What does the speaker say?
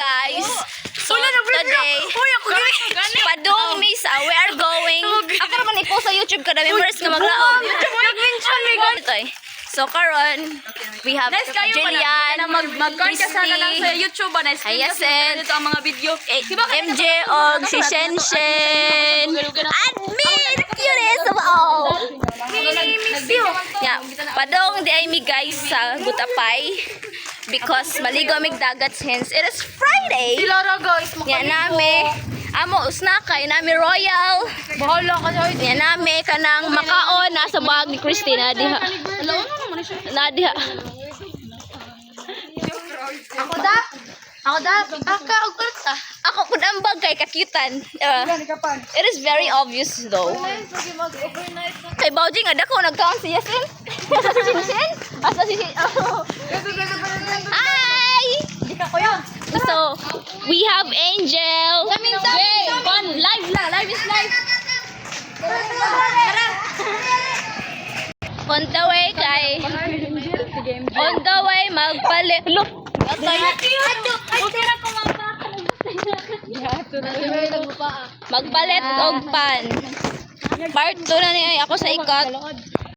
guys. So today, Padong Misa, we are going. Ako naman ipost sa YouTube kada members nga maglaom. Ito eh. So karon, we have Jillian, Mag-comment sa YouTube na Hyacinth, ito ang mga video. MJ og si Shenshen. Admin, curious of all. Miss you. Yeah, Padong di ay mi guys sa Gutapay because maligo mig dagat since it is Friday. Lara guys, Yan nami amo usnakay nami Royal. bahala ka sa Yan nami kanang makaon nasa bag ni Christina diha. Nadiha. Ako da, aka og ulta. Ako kun ang bag kay kakyutan. It is very obvious though. Kay Baujing ada ko nagkaon si Yasin. Asa si Shinshin? Asa si Hi! So, we have Angel. Wait, live lang. Live is live. On the way kay on the way magpalit. Look, magpalit og pan. Part 2 na niya ako sa ikat.